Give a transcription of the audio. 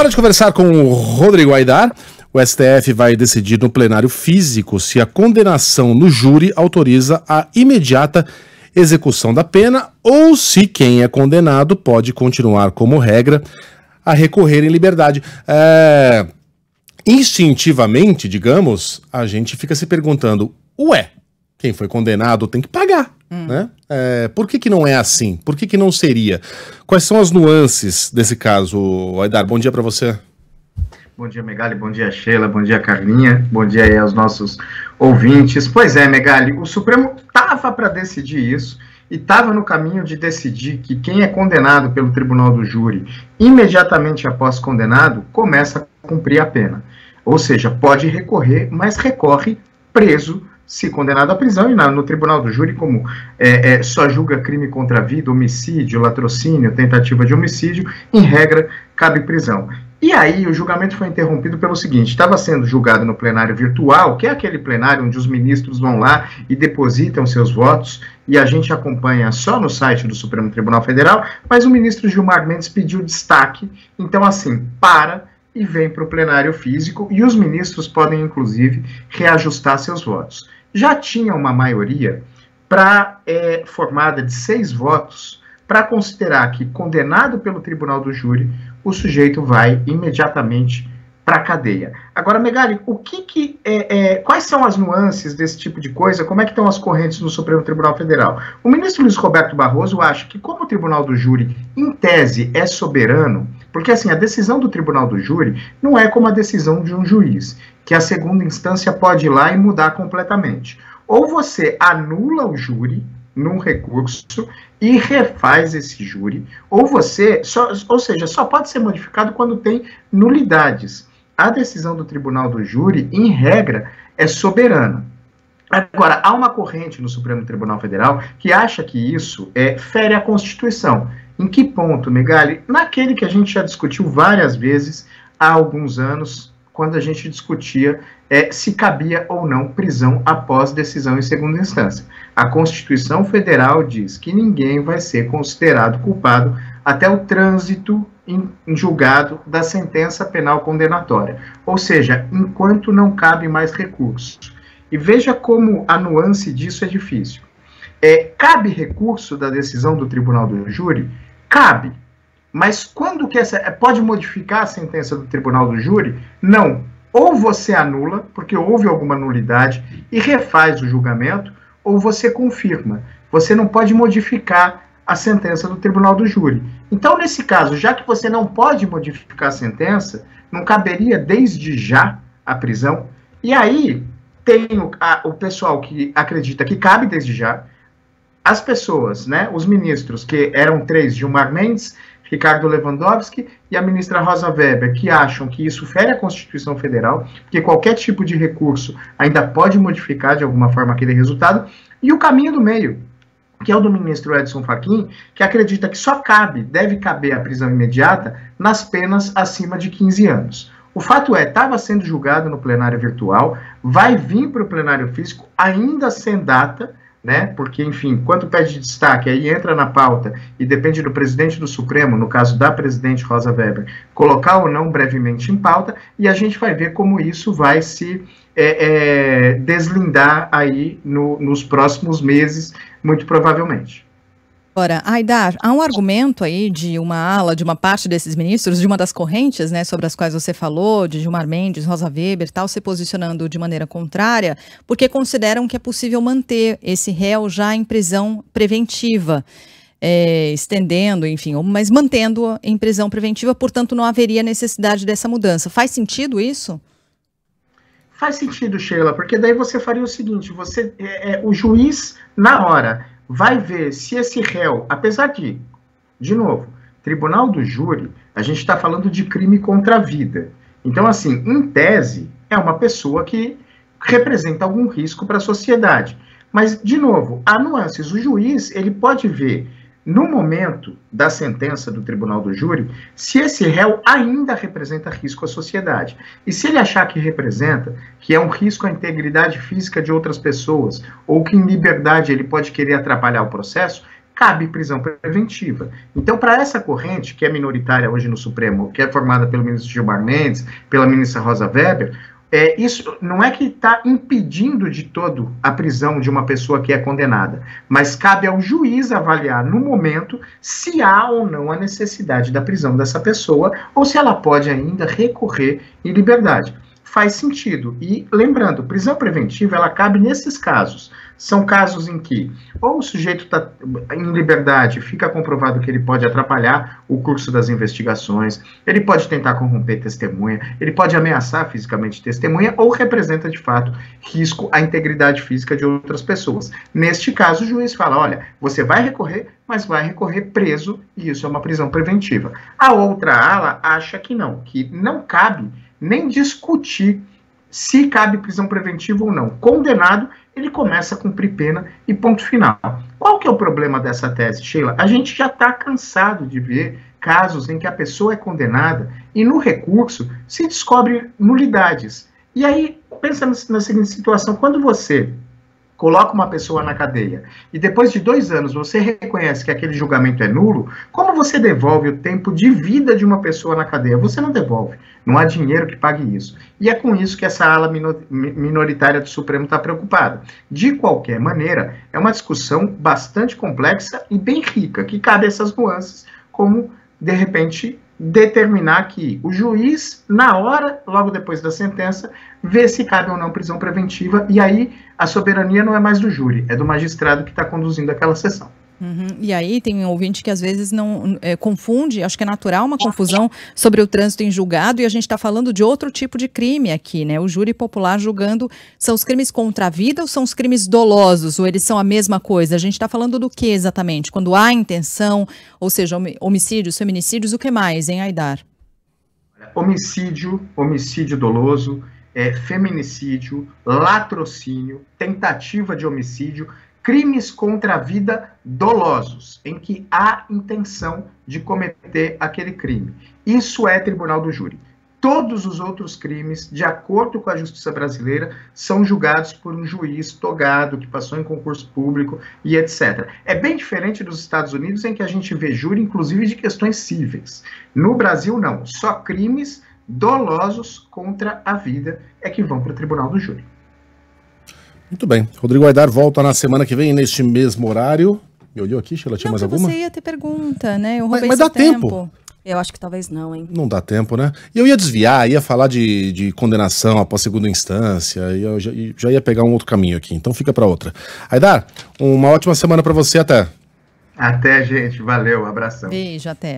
Hora de conversar com o Rodrigo Aidar. O STF vai decidir no plenário físico se a condenação no júri autoriza a imediata execução da pena ou se quem é condenado pode continuar como regra a recorrer em liberdade. Instintivamente, digamos, a gente fica se perguntando, quem foi condenado tem que pagar, né? Por que não é assim? Por que não seria? Quais são as nuances desse caso, Aidar? Bom dia para você. Bom dia, Megali, bom dia, Sheila, bom dia, Carlinha, bom dia aí aos nossos ouvintes. Pois é, Megali, o Supremo estava para decidir isso e estava no caminho de decidir que quem é condenado pelo Tribunal do Júri, imediatamente após condenado, começa a cumprir a pena. Ou seja, pode recorrer, mas recorre preso, se condenado à prisão, e no Tribunal do Júri, como só julga crime contra a vida, homicídio, latrocínio, tentativa de homicídio, em regra, cabe prisão. E aí o julgamento foi interrompido pelo seguinte: estava sendo julgado no plenário virtual, que é aquele plenário onde os ministros vão lá e depositam seus votos, e a gente acompanha só no site do Supremo Tribunal Federal, mas o ministro Gilmar Mendes pediu destaque, então assim, e vem para o plenário físico, e os ministros podem, inclusive, reajustar seus votos. Já tinha uma maioria formada de 6 votos para considerar que, condenado pelo Tribunal do Júri, o sujeito vai imediatamente para a cadeia. Agora, Megali, quais são as nuances desse tipo de coisa? Como é que estão as correntes no Supremo Tribunal Federal? O ministro Luiz Roberto Barroso acha que, como o Tribunal do Júri, em tese, é soberano, porque assim, a decisão do Tribunal do Júri não é como a decisão de um juiz, que a segunda instância pode ir lá e mudar completamente. Ou você anula o júri num recurso e refaz esse júri, ou seja, só pode ser modificado quando tem nulidades. A decisão do Tribunal do Júri, em regra, é soberana. Agora, há uma corrente no Supremo Tribunal Federal que acha que isso fere a Constituição. Em que ponto, Megali? Naquele que a gente já discutiu várias vezes há alguns anos, quando a gente discutia se cabia ou não prisão após decisão em segunda instância. A Constituição Federal diz que ninguém vai ser considerado culpado até o trânsito em julgado da sentença penal condenatória, ou seja, enquanto não cabe mais recurso. E veja como a nuance disso é difícil. Cabe recurso da decisão do Tribunal do Júri? Cabe. Mas quando que pode modificar a sentença do Tribunal do Júri? Não. Ou você anula, porque houve alguma nulidade, e refaz o julgamento, ou você confirma. Você não pode modificar a sentença do Tribunal do Júri. Então, nesse caso, já que você não pode modificar a sentença, não caberia desde já a prisão. E aí tem o pessoal que acredita que cabe desde já, as pessoas, né, os ministros, que eram 3, Gilmar Mendes, Ricardo Lewandowski e a ministra Rosa Weber, que acham que isso fere a Constituição Federal, que qualquer tipo de recurso ainda pode modificar de alguma forma aquele resultado, e o caminho do meio, que é o do ministro Edson Fachin, que acredita que só deve caber a prisão imediata nas penas acima de 15 anos. O fato estava sendo julgado no plenário virtual, vai vir para o plenário físico, ainda sem data, né? Porque, enfim, quanto pede destaque, aí entra na pauta e depende do presidente do Supremo, no caso da presidente Rosa Weber, colocar ou não brevemente em pauta, e a gente vai ver como isso vai se deslindar aí nos próximos meses, muito provavelmente. Agora, Aidar, há um argumento aí de uma parte desses ministros, de uma das correntes, né, sobre as quais você falou, de Gilmar Mendes, Rosa Weber, tal, se posicionando de maneira contrária, porque consideram que é possível manter esse réu já em prisão preventiva, estendendo, enfim, mas mantendo-o em prisão preventiva, portanto não haveria necessidade dessa mudança. Faz sentido isso? Faz sentido, Sheila, porque daí você faria o seguinte, o juiz, na hora, vai ver se esse réu, apesar de novo, Tribunal do Júri, a gente está falando de crime contra a vida. Então, assim, em tese, é uma pessoa que representa algum risco para a sociedade. Mas, de novo, há nuances. O juiz, ele pode ver, no momento da sentença do Tribunal do Júri, se esse réu ainda representa risco à sociedade. E se ele achar que representa, que é um risco à integridade física de outras pessoas, ou que em liberdade ele pode querer atrapalhar o processo, cabe prisão preventiva. Então, para essa corrente, que é minoritária hoje no Supremo, que é formada pelo ministro Gilmar Mendes, pela ministra Rosa Weber, isso não é que está impedindo de todo a prisão de uma pessoa que é condenada, mas cabe ao juiz avaliar no momento se há ou não a necessidade da prisão dessa pessoa, ou se ela pode ainda recorrer em liberdade. Faz sentido. E lembrando, prisão preventiva, ela cabe nesses casos. São casos em que ou o sujeito está em liberdade, fica comprovado que ele pode atrapalhar o curso das investigações, ele pode tentar corromper testemunha, ele pode ameaçar fisicamente testemunha ou representa, de fato, risco à integridade física de outras pessoas. Neste caso, o juiz fala, olha, você vai recorrer, mas vai recorrer preso, e isso é uma prisão preventiva. A outra ala acha que não cabe nem discutir se cabe prisão preventiva ou não. Condenado, ele começa a cumprir pena e ponto final. Qual que é o problema dessa tese, Sheila? A gente já está cansado de ver casos em que a pessoa é condenada e no recurso se descobre nulidades. E aí, pensa na seguinte situação, quando você coloca uma pessoa na cadeia e depois de 2 anos você reconhece que aquele julgamento é nulo, como você devolve o tempo de vida de uma pessoa na cadeia? Você não devolve. Não há dinheiro que pague isso. E é com isso que essa ala minoritária do Supremo está preocupada. De qualquer maneira, é uma discussão bastante complexa e bem rica, que cabe a essas nuances, como, de repente, determinar que o juiz, na hora, logo depois da sentença, vê se cabe ou não prisão preventiva, e aí a soberania não é mais do júri, é do magistrado que está conduzindo aquela sessão. E aí tem um ouvinte que às vezes não confunde, acho que é natural uma confusão sobre o trânsito em julgado, e a gente está falando de outro tipo de crime aqui, né? O júri popular julgando, são os crimes contra a vida ou são os crimes dolosos, ou eles são a mesma coisa? A gente está falando do que exatamente? Quando há intenção, ou seja, homicídios, feminicídios, o que mais, hein, Aidar? Homicídio doloso, feminicídio, latrocínio, tentativa de homicídio, crimes contra a vida dolosos, em que há intenção de cometer aquele crime. Isso é tribunal do júri. Todos os outros crimes, de acordo com a justiça brasileira, são julgados por um juiz togado, que passou em concurso público e etc. É bem diferente dos Estados Unidos, em que a gente vê júri, inclusive, de questões cíveis. No Brasil, não. Só crimes dolosos contra a vida é que vão para o tribunal do júri. Muito bem. Rodrigo Aidar volta na semana que vem, neste mesmo horário. Me olhou aqui, Sheila? Tinha mais alguma? Você ia ter pergunta, né? Eu roubei mas dá tempo. Eu acho que talvez não, hein? Não dá tempo, né? E eu ia desviar, ia falar de condenação após segunda instância, e eu já ia pegar um outro caminho aqui, então fica para outra. Aidar, uma ótima semana para você, até. Até, gente. Valeu, abração. Beijo, até.